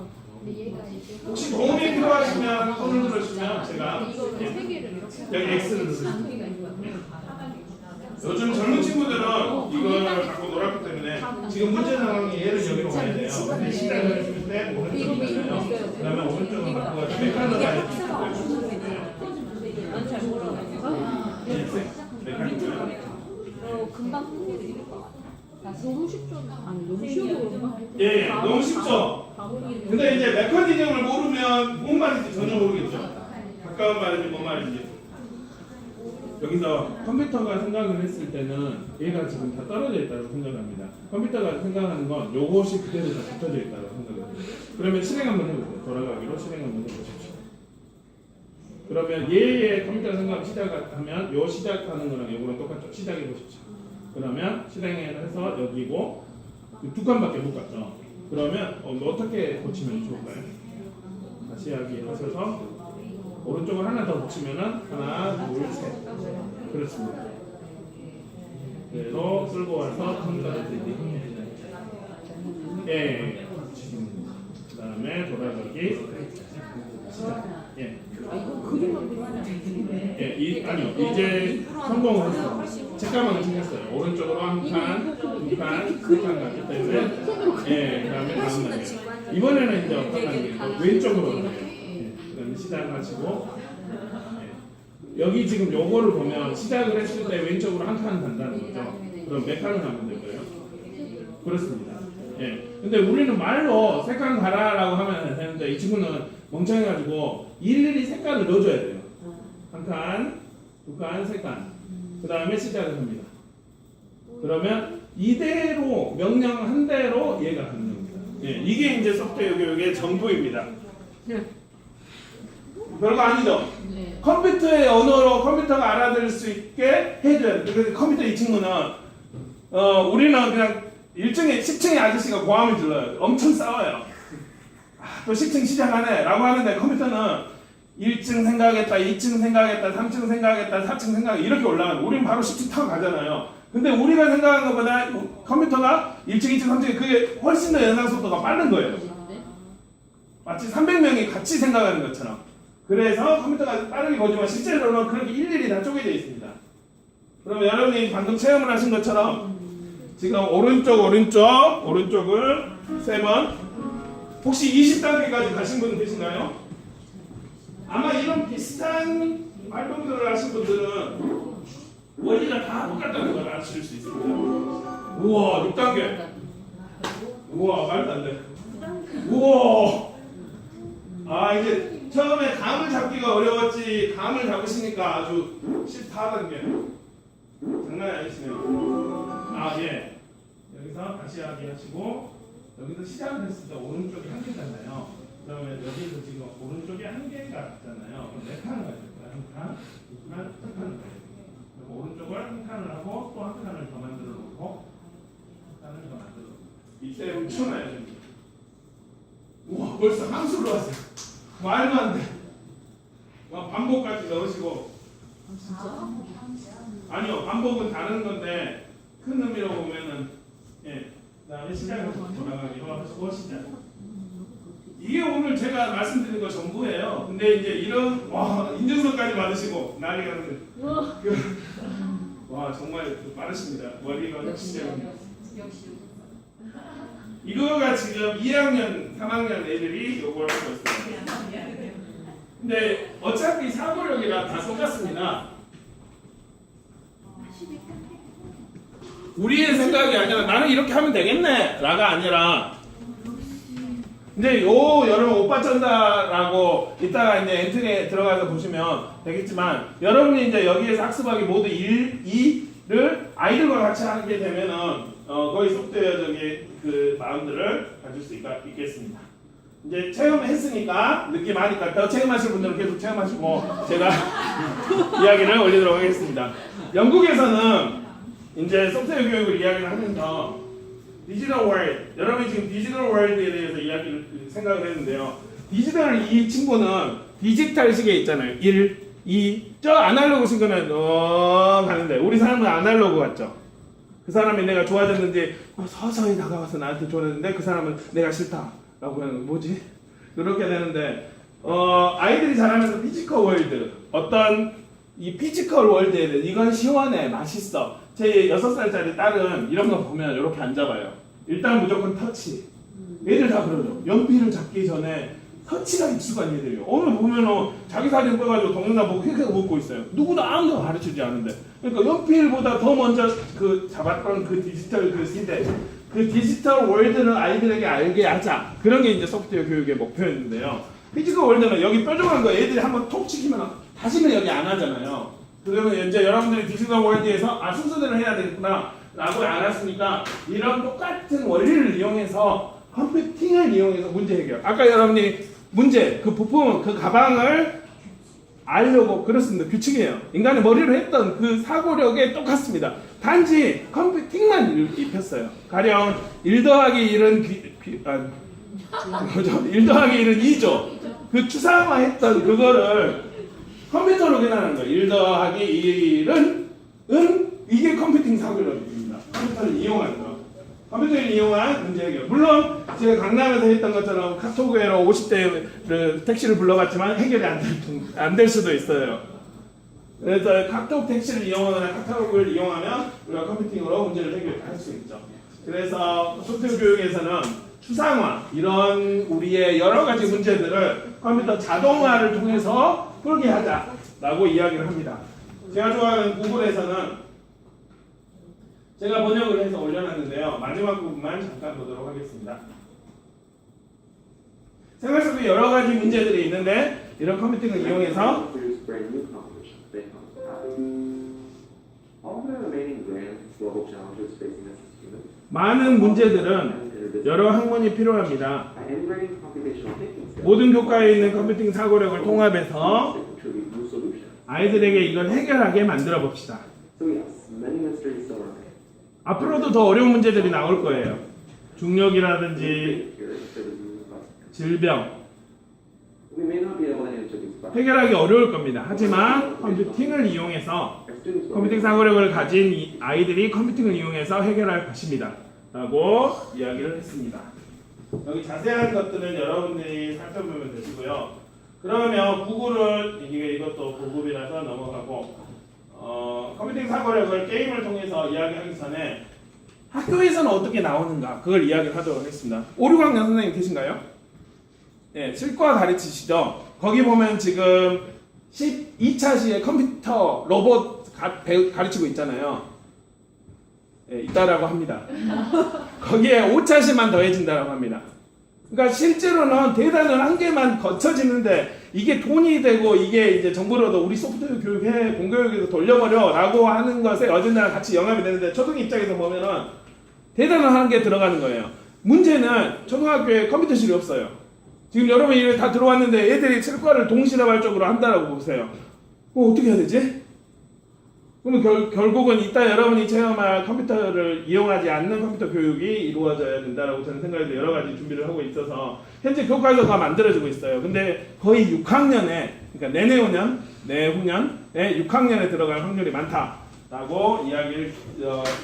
근데 얘가 이제 혹시 도움이 필요하시면 손을 들어주시면 제가 이거를 세 개를 이렇게 여기 X를 누르세요. 장비가 있거든요. 요즘 젊은 친구들은 이걸 갖고 놀았기 때문에 지금 문제 상황이 얘를 여기로 가야 돼요. 근데 시작을 했을 때 오른쪽이잖아요. 그러면 오른쪽으로 갖고 가서 메카노 가야 난잘 몰라가지고. 메카노 금방 끝내드릴 것 같아. 너무 쉽죠? 아니 너무 쉬워서 그런가? 예, 너무 쉽죠? 근데 이제 메커니즘을 모르면 뭔 말인지 전혀 모르겠죠? 가까운 말인지 뭔 말인지. 여기서 컴퓨터가 생각을 했을 때는 얘가 지금 다 떨어져 있다고 생각합니다. 컴퓨터가 생각하는 건 요것이 그대로 다 붙어져 있다고 생각합니다. 그러면 실행 한번 해보세요. 돌아가기로 실행 한번 해보십시오. 그러면 얘의 컴퓨터 생각 시작하면 요 시작하는 거랑 요거랑 똑같죠? 시작해 보십시오. 그러면 실행을 해서 여기고 두 칸밖에 못 갔죠? 그러면 어떻게 고치면 좋을까요? 다시 이야기 하셔서 오른쪽을 하나 더 붙이면은 하나, 둘, 셋. 그렇습니다. 그대로 끌고 와서 컴퓨터를 들기. 예. 그 다음에 돌아가기. 시작. 예. 예, 아니요. 이제 성공을 했어요. 책가방을 챙겼어요. 오른쪽으로 한 칸, 두 칸, 세 칸 갔기 때문에. 예, 그 다음에 다음 단계. 이번에는 이제 어떤 단계인가? 왼쪽으로. 예, 그 다음에 시작하시고. 예. 여기 지금 요거를 보면 시작을 했을 때 왼쪽으로 한 칸 간다는 거죠. 그럼 몇 칸을 하면 될까요? 그렇습니다. 예. 근데 우리는 말로 세 칸 가라라고 하면 되는데 이 친구는 멍청해가지고 일일이 세 칸을 넣어줘야 돼요. 한 칸, 두 칸, 세 칸. 그 다음에 시작을 합니다. 그러면 이대로 명령 한 대로 얘가 가는 겁니다. 예, 이게 이제 소프트웨어 교육의 전부입니다. 별거 아니죠? 네. 컴퓨터의 언어로 컴퓨터가 알아들을 수 있게 해줘야 돼. 그래서 컴퓨터 이 친구는 우리는 그냥 10층의 아저씨가 고함을 질러요. 엄청 싸워요. 또 10층 시작하네 라고 하는데 컴퓨터는 1층 생각했다, 2층 생각했다, 3층 생각했다, 4층 생각했다 이렇게 올라가요. 우리는 바로 10층 타고 가잖아요. 근데 우리가 생각한 것보다 컴퓨터가 1층, 2층, 3층 그게 훨씬 더 연상 속도가 빠른 거예요. 마치 300명이 같이 생각하는 것처럼. 그래서 컴퓨터가 빠르게 보지만 실제로는 그렇게 일일이 다 쪼개져 있습니다. 그럼 여러분이 방금 체험을 하신 것처럼 지금 오른쪽을 3번 혹시 20단계까지 가신 분 계신가요? 아마 이런 비슷한 활동들을 하신 분들은 원리가 다 똑같다는 걸 아실 수 있습니다. 우와 6단계 우와 말도 안 돼. 우와 아 이제 처음에 감을 잡기가 어려웠지 감을 잡으시니까 아주 14단계 장난이 아니시네요. 아 예 여기서 다시 하기 하시고 여기서 시작을 했을 때 오른쪽이 한 개잖아요. 그러면 여기서 지금 오른쪽에 한 개가 있잖아요. 그럼 네 칸을 가질 거예요. 한 칸, 두 칸, 세 칸을 가야 돼요. 그리고 오른쪽을 한 칸을 하고 또 한 칸을 더 만들어 놓고 한 칸을 더 만들어 놓고 이때 붙여놔야 됩니다. 우와 벌써 함수로 왔어요. 말도 안 돼. 와, 반복까지 넣으시고. 아니요, 반복은 다른 건데 큰 의미로 보면은 예, 그다음에 시작을 돌아가기로 하시고 시작. 이게 오늘 제가 말씀드린 거 전부예요. 근데 이제 이런 와 인증서까지 받으시고 난리 나는데. 와 정말 빠르십니다. 머리가 역시. 이거가 지금 2학년, 3학년 애들이 요걸 하고 있어요. 근데 어차피 사고력이랑 다 똑같습니다. 우리의 생각이 아니라 나는 이렇게 하면 되겠네 라가 아니라 근데 여러분 오빠 쩐다라고 이따가 이제 엔트리에 들어가서 보시면 되겠지만 여러분이 이제 여기에서 학습하기 모두 1, 2를 아이들과 같이 하게 되면은 거의 소프트웨어적인 그 마음들을 가질 수 있겠습니다. 이제 체험했으니까 느낌 아니까 더 체험하실 분들은 계속 체험하시고 제가 이야기를 올리도록 하겠습니다. 영국에서는 이제 소프트웨어 교육을 이야기를 하면서 디지털 월드, 여러분이 지금 디지털 월드에 대해서 이야기를 생각을 했는데요. 디지털 이 친구는 디지털 시계 있잖아요. 1, 2, 저 아날로그 시계는 가는데 우리 사람은 아날로그 같죠. 그 사람이 내가 좋아졌는지 서서히 다가와서 나한테 좋아졌는데 그 사람은 내가 싫다라고 하는 뭐지? 이렇게 되는데 아이들이 자라면서 피지컬 월드 어떤 이 피지컬 월드에 대해 이건 시원해 맛있어 제 6살짜리 딸은 이런 거 보면 이렇게 안 잡아요. 일단 무조건 터치. 애들 다 그러죠. 연필을 잡기 전에 터치가 익숙한 애들이에요. 오늘 보면은 자기 사진 빼가지고 동영상 보고 휙휙 웃고 있어요. 누구도 아무도 가르치지 않는데. 그러니까 연필보다 더 먼저 그 잡았던 그 디지털 그 시대, 그 디지털 월드는 아이들에게 알게 하자. 그런 게 이제 소프트웨어 교육의 목표였는데요. 피지컬 월드는 여기 뾰족한 거 애들이 한번 톡 치기면 다시는 여기 안 하잖아요. 그러면 이제 여러분들이 디지털 월드에서 순서대로 해야 되겠구나 라고 알았으니까 이런 똑같은 원리를 이용해서 컴퓨팅을 이용해서 문제 해결. 아까 여러분이 문제, 그 부품, 그 가방을 알려고 그렇습니다. 규칙이에요. 인간의 머리로 했던 그 사고력에 똑같습니다. 단지 컴퓨팅만 입혔어요. 가령 1 더하기 1은 1 더하기 1은 2죠. 그 추상화했던 그거를 컴퓨터로 계산하는 거예요. 1 더하기 1은 이게 컴퓨팅 사고력입니다. 컴퓨터를 이용하는 거. 컴퓨터를 이용한 문제 해결. 물론 제가 강남에서 했던 것처럼 카톡으로 50대를 택시를 불러갔지만 해결이 안 될 수도 있어요. 그래서 카톡 택시를 이용하거나 카톡을 이용하면 우리가 컴퓨팅으로 문제를 해결할 수 있죠. 그래서 소프트웨어 교육에서는 추상화, 이런 우리의 여러 가지 문제들을 컴퓨터 자동화를 통해서 풀게 하자라고 이야기를 합니다. 제가 좋아하는 구글에서는 제가 번역을 해서 올려놨는데요. 마지막 부분만 잠깐 보도록 하겠습니다. 생활 속에 여러 가지 문제들이 있는데 이런 컴퓨팅을 이용해서 많은 문제들은 여러 학문이 필요합니다. integrating computational thinking skills 모든 교과에 있는 컴퓨팅 사고력을 통합해서 to contribute new solutions. 아이들에게 이걸 해결하게 만들어 봅시다. So yes, many mysteries still remain. 앞으로도 더 어려운 문제들이 나올 거예요. 중력이라든지 Here, if there was new questions. 질병 We may not be able to answer these questions. 해결하기 어려울 겁니다. 하지만 컴퓨팅을 이용해서 Our students will 컴퓨팅 사고력을 가진 이 아이들이 컴퓨팅을 이용해서 해결할 것입니다. 라고 이야기를 했습니다. 여기 자세한 것들은 여러분들이 살펴보면 되시고요. 그러면 구글을 이것도 고급이라서 넘어가고 컴퓨팅 사고력을 게임을 통해서 이야기하기 전에 학교에서는 어떻게 나오는가 그걸 이야기를 하도록 하겠습니다. 오류광 선생님 계신가요? 네, 실과 가르치시죠. 거기 보면 지금 12차 시에 컴퓨터 로봇 가르치고 있잖아요. 네, 있다라고 합니다. 거기에 5차 시만 더해진다라고 합니다. 그러니까 실제로는 대단한 한계만 거쳐지는데 이게 돈이 되고 이게 이제 정보를 얻어 우리 소프트웨어 교육해 공교육에서 돌려버려라고 하는 것에 어딘가랑 같이 영합이 되는데 초등 입장에서 보면은 대단한 한계에 들어가는 거예요. 문제는 초등학교에 컴퓨터실이 없어요. 지금 여러분이 이렇게 다 들어왔는데 애들이 실과를 동시다발적으로 한다라고 보세요. 어떻게 해야 되지? 그러면 결국은 이따 여러분이 체험할 컴퓨터를 이용하지 않는 컴퓨터 교육이 이루어져야 된다라고 저는 생각해서 여러 가지 준비를 하고 있어서 현재 교과서가 만들어지고 있어요. 근데 거의 6학년에 그러니까 내후년에 6학년에 들어갈 확률이 많다라고 이야기를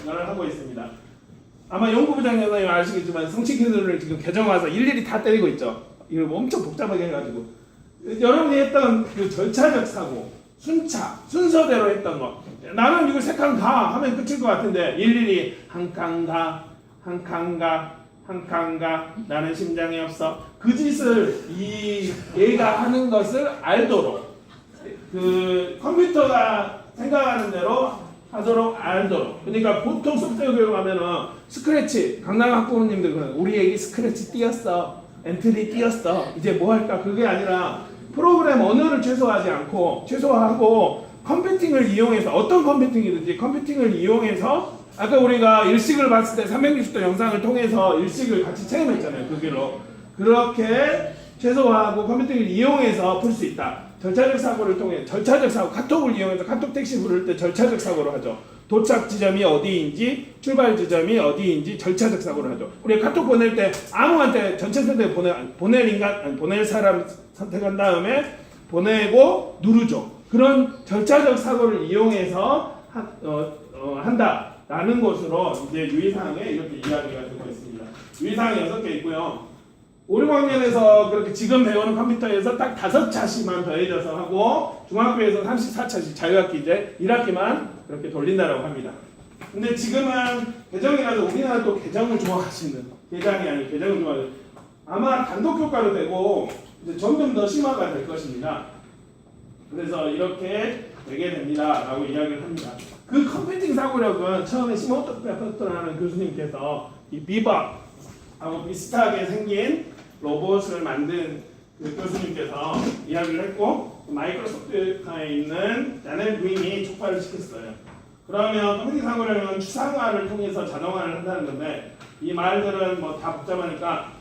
하고 있습니다. 아마 연구부장님 아시겠지만 성취기술을 지금 개정와서 일일이 다 때리고 있죠. 이걸 엄청 복잡하게 해가지고 여러분이 했던 그 절차적 사고, 순서대로 했던 거 나는 이걸 3칸 가 하면 끝일 것 같은데 일일이 한 칸 가, 한 칸 가, 한 칸 가 나는 심장이 없어 그 짓을 이 얘가 하는 것을 알도록 그 컴퓨터가 생각하는 대로 하도록 알도록. 그러니까 보통 소프트웨어 교육하면은 스크래치 강남 학부모님들 우리 애기 스크래치 띄었어 엔트리 띄었어 이제 뭐 할까 그게 아니라 프로그램 언어를 최소화하고 컴퓨팅을 이용해서 어떤 컴퓨팅이든지 컴퓨팅을 이용해서 아까 우리가 일식을 봤을 때 360도 영상을 통해서 일식을 같이 체험했잖아요. 그렇게 최소화하고 컴퓨팅을 이용해서 풀 수 있다. 절차적 사고를 통해 절차적 사고 카톡을 이용해서 카톡 택시 부를 때 절차적 사고를 하죠. 도착 지점이 어디인지 출발 지점이 어디인지 절차적 사고를 하죠. 우리 카톡 보낼 때 아무한테 전체 선택 보낼 사람 선택한 다음에 보내고 누르죠. 그런 절차적 사고를 이용해서 한다라는 것으로 이제 유의사항에 이렇게 이야기가 되고 있습니다. 유의사항이 6개 있고요. 5, 6학년에서 그렇게 지금 배우는 컴퓨터에서 딱 5차씩만 더해져서 하고 중학교에서 34차씩 자유학기 이제 1학기만 그렇게 돌린다라고 합니다. 근데 지금은 개정이라도 우리나라 또 개정을 좋아하시는 개정이 아니고 개정을 좋아하는 아마 단독 교과로 되고 이제 점점 더 심화가 될 것입니다. 그래서 이렇게 되게 됩니다라고 이야기를 합니다. 그 컴퓨팅 사고력은 처음에 시모토 페퍼토라는 교수님께서 이 비밥하고 비슷하게 생긴 로봇을 만든 그 교수님께서 이야기를 했고 마이크로소프트에 있는 자넬 부인이 촉발을 시켰어요. 그러면 컴퓨팅 사고력은 추상화를 통해서 자동화를 한다는 건데 이 말들은 뭐 다 복잡하니까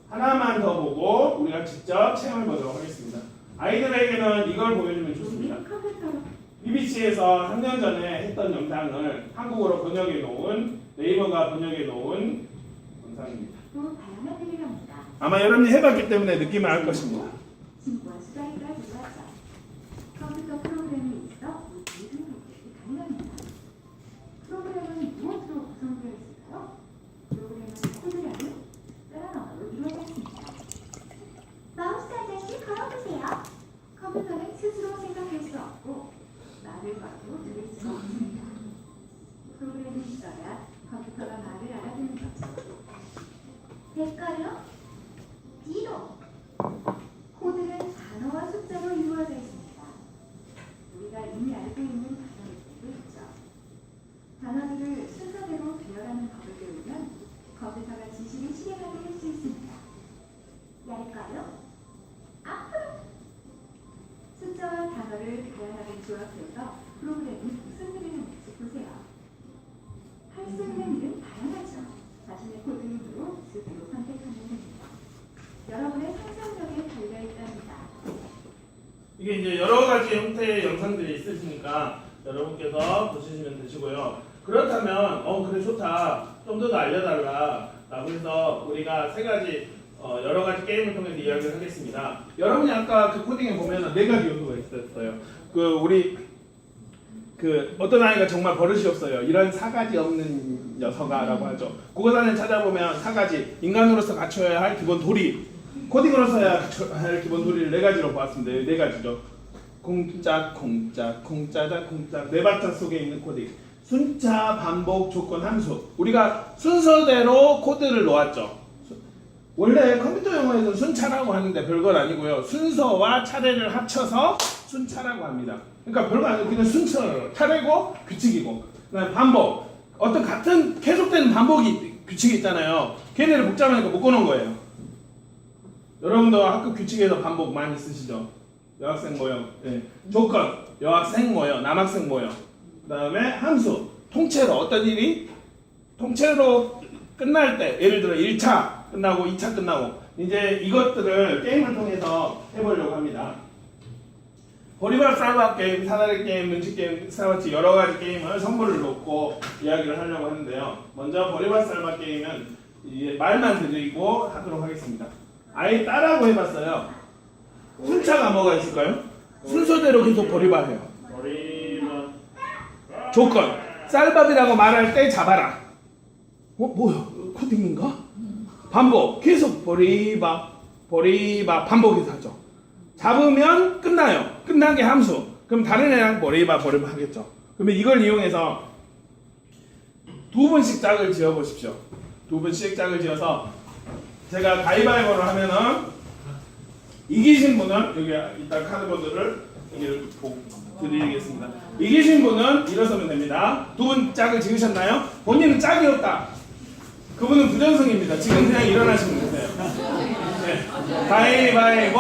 하나만 더 보고 우리가 직접 체험해 보도록 하겠습니다. 아이들에게는 이걸 보여주면 좋습니다. BBC에서 3년 전에 했던 영상을 한국어로 번역해 놓은 네이버가 번역해 놓은 영상입니다. 또 다양한 일을 합니다. 아마 여러분이 해봤기 때문에 느낌을 알 것입니다. 친구와 수다이가 놀았죠. 컴퓨터 프로그램이 있어 모든 것들이 가능합니다. 프로그램은 무엇으로 구성되어 있을까요? 프로그램은 코드라는 다른 언어로 이루어져 있습니다. 마우스 한 장씩 걸어보세요. 컴퓨터는 스스로 생각할 수 없고 말을 봐도 들을 수가 없습니다. 프로그램이 있어야 컴퓨터가 말을 알아듣는 거죠. 될까요? B로 코드는 단어와 숫자로 이루어져 있습니다. 우리가 이미 알고 있는 단어들도 있죠. 단어들을 순서대로 배열하는 법을 배우면 컴퓨터가 지시를 실행하게 할 수 있습니다. 얄까요? 앞으로 숫자와 단어를 다양하게 조합해서 프로그램이 무슨 일을 하는지 보세요. 할 수 있는 일은 다양하죠. 자신의 코드를 가지 형태의 영상들이 있으시니까 여러분께서 보시면 되시고요. 그렇다면 그래 좋다. 좀 더 알려달라. 라고 해서 우리가 세 가지 여러 가지 게임을 통해서 이야기를 하겠습니다. 여러분이 아까 그 코딩에 보면은 네 가지 요소가 있었어요. 우리 어떤 아이가 정말 버릇이 없어요. 이런 사가지 없는 녀석아라고 하죠. 국어사전에 찾아보면 사가지, 인간으로서 갖춰야 할 기본 도리, 코딩으로서 갖춰야 할 기본 도리를 네 가지로 보았습니다. 네 가지죠. 공짝, 공짝, 공짜자, 공짝. 네 발자 속에 있는 코딩. 순차, 반복, 조건, 함수. 우리가 순서대로 코드를 놓았죠. 원래 컴퓨터 용어에서 순차라고 하는데 별건 아니고요. 순서와 차례를 합쳐서 순차라고 합니다. 그러니까 별거 아니고 그냥 순서예요. 차례고 규칙이고. 그다음에 반복. 어떤 같은 계속되는 반복이 규칙이 있잖아요. 걔네를 복잡하니까 묶어놓은 거예요. 여러분도 학급 규칙에서 반복 많이 쓰시죠? 여학생 모여. 네. 조건. 여학생 모여. 남학생 모여. 그다음에 함수. 통째로 어떤 일이 통째로 끝날 때 예를 들어 1차 끝나고 2차 끝나고 이제 이것들을 게임을 통해서 해보려고 합니다. 보리밥 쌀밥 게임, 사다리 게임, 눈치 게임, 스타워치 여러 가지 게임을 선물을 놓고 이야기를 하려고 하는데요. 먼저 보리밥 쌀밥 게임은 말만 드리고 하도록 하겠습니다. 아예 따라고 해봤어요. 순차가 뭐가 있을까요? 순서대로 계속 보리밥 해요. 조건 쌀밥이라고 말할 때 잡아라. 뭐야? 코딩인가? 반복 계속 보리밥 반복해서 하죠. 잡으면 끝나요. 끝난 게 함수. 그럼 다른 애랑 보리밥 하겠죠. 그러면 이걸 이용해서 두 번씩 짝을 지어 보십시오. 두 번씩 짝을 지어서 제가 가위바위보를 하면은 이기신 분은 여기 이따 카드보드를 여기 드리겠습니다. 이기신 분은 일어서면 됩니다. 두 분 짝을 지으셨나요? 본인은 짝이 없다. 그분은 부전승입니다. 지금 그냥 일어나시면 되세요. 네. 가위바위보.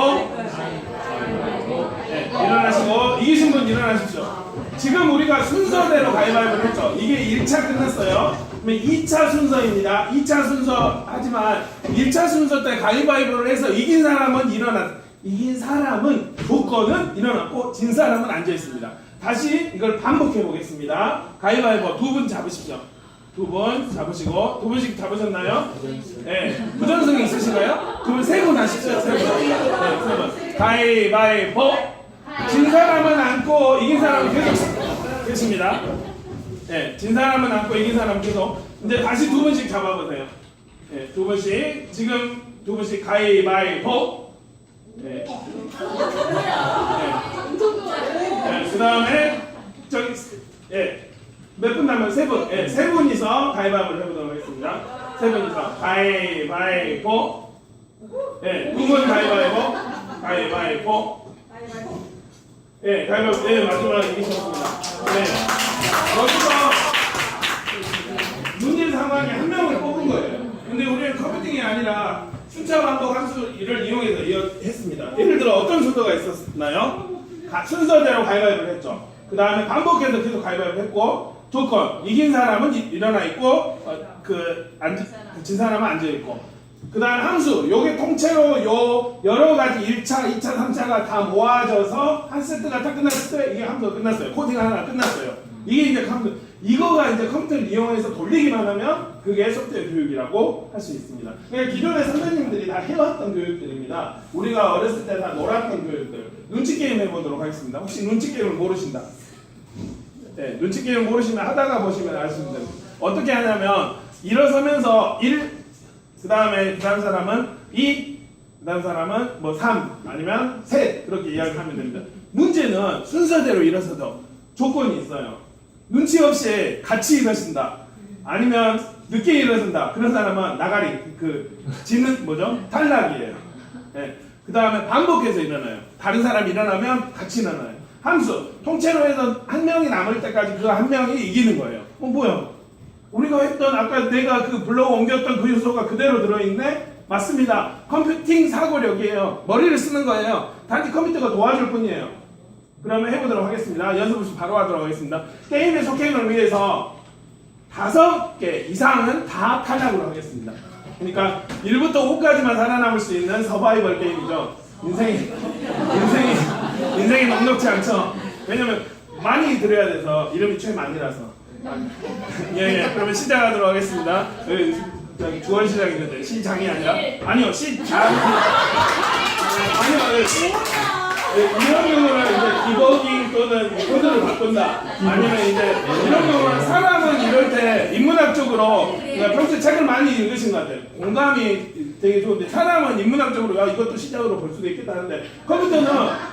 네. 일어나시고 이기신 분 일어나십시오. 지금 우리가 순서대로 가위바위보를 했죠. 이게 1차 끝났어요. 그러면 2차 순서입니다. 2차 순서 하지만 1차 순서 때 가위바위보를 해서 이긴 사람은 이긴 사람은 조건은 일어났고 진 사람은 앉아 있습니다. 다시 이걸 반복해 보겠습니다. 가위바위보 두 분 잡으십시오. 두 분 잡으시고 두 분씩 잡으셨나요? 네. 부전승이 있으신가요? 두 분 세 분 하시죠. 세 분. 네, 세 분. 가위바위보. 진 사람은 앉고 이긴 사람은 계속 계십니다. 네, 진 사람은 앉고 이긴 사람은 계속. 이제 다시 두 분씩 잡아보세요. 네, 두 분씩 지금 두 분씩 가위바위보. 네. 네. 그 다음에 저기 몇 분 남으면 세 분. 세 분이서 가위바위보를 해보도록 하겠습니다. 세 분이서 가위바위보. 두 분 가위바위보. 가위바위보. 가위바위보. 마지막에 이기셨습니다. 여기서 문제 상황에 한 명을 뽑은 거예요. 근데 우리는 컴퓨팅이 아니라 순차 반복 함수를 이용해서 했습니다. 예를 들어 어떤 순서가 있었나요? 순서대로 가위바위보를 했죠. 그 다음에 반복해서 계속 가위바위보를 했고 조건 이긴 사람은 일어나 있고 진 사람은 앉아 있고 그 다음 함수 요게 통째로 요 여러 가지 1차, 2차, 3차가 다 모아져서 한 세트가 딱 끝났을 때 이게 함수가 끝났어요. 코딩 하나 끝났어요. 이게 이제 함수. 이거가 이제 컴퓨터를 이용해서 돌리기만 하면 그게 소프트웨어 교육이라고 할 수 있습니다. 그러니까 기존의 선생님들이 다 해왔던 교육들입니다. 우리가 어렸을 때 다 놀았던 교육들. 눈치 게임 해보도록 하겠습니다. 혹시 눈치 게임을 모르신다? 네, 눈치 게임 모르시면 하다가 보시면 알 수 있는데 어떻게 하냐면 일어서면서 1, 그 다음에 다른 사람은 2, 그 다음 사람은 뭐 3 아니면 3 그렇게 이야기하면 됩니다. 문제는 순서대로 일어서도 조건이 있어요. 눈치 없이 같이 일어선다. 아니면 늦게 일어선다. 그런 사람은 나가리 지는 뭐죠? 탈락이에요. 네. 그 다음에 반복해서 일어나요. 다른 사람이 일어나면 같이 일어나요. 함수 통째로 해서 한 명이 남을 때까지 그 한 명이 이기는 거예요. 뭐야? 우리가 했던 아까 내가 불러 옮겼던 그 요소가 그대로 들어있네? 맞습니다. 컴퓨팅 사고력이에요. 머리를 쓰는 거예요. 단지 컴퓨터가 도와줄 뿐이에요. 그러면 해보도록 하겠습니다. 연습을 바로 하도록 하겠습니다. 게임의 속행을 위해서 5개 이상은 다 탈락으로 하겠습니다. 그러니까 1부터 5까지만 살아남을 수 있는 서바이벌 게임이죠. 인생이 인생이 넉넉지 않죠. 왜냐면 많이 드려야 돼서 이름이 최만이라서. 예, 그러면 시작하도록 하겠습니다. 저기 주원 시장 있는데 시장이 아니라 아니요 시장. 아니요. 이런 경우는 이제 디버깅 또는 코드를 바꾼다. 아니면 이제 이런 경우는 사람은 이럴 때 인문학적으로 그러니까 평소에 책을 많이 읽으신 것 같아요. 공감이 되게 좋은데 사람은 인문학적으로 야 이것도 시작으로 볼 수도 있겠다 하는데 컴퓨터는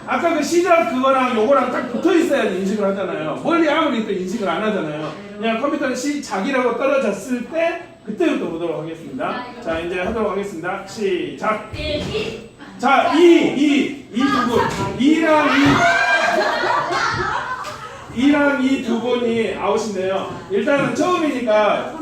아까 그 시작 그거랑 요거랑 딱 붙어 있어야 인식을 하잖아요. 멀리 아무리 또 인식을 안 하잖아요. 그냥 컴퓨터는 시작이라고 떨어졌을 때 그때부터 보도록 하겠습니다. 자 이제 하도록 하겠습니다. 시작. 자, 이 두 분. 이랑 이 두 분이 아웃인데요. 일단은 처음이니까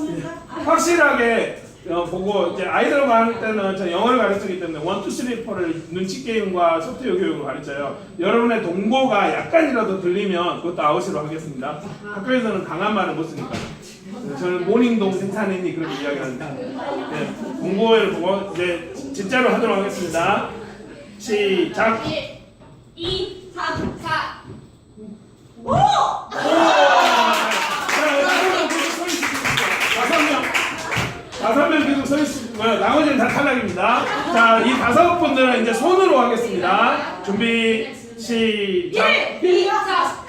확실하게 보고 이제 아이들과 할 때는 저 영어를 가르치기 때문에 1, 2, 3, 4를 눈치 게임과 소프트웨어 교육을 가르쳐요. 여러분의 동고가 약간이라도 들리면 그것도 아웃으로 하겠습니다. 학교에서는 강한 말을 못 쓰니까. 저는 모닝동 생산인이 그렇게 이야기합니다. 네, 동고를 보고 이제 진짜로 하도록 하겠습니다. 시작. 2, 3, 4. 오! 다섯 명 계속 서 있으시고요. 나머지는 다 탈락입니다. 자, 이 5분들은 이제 손으로 하겠습니다. 준비, 시작. 1, 2, 3.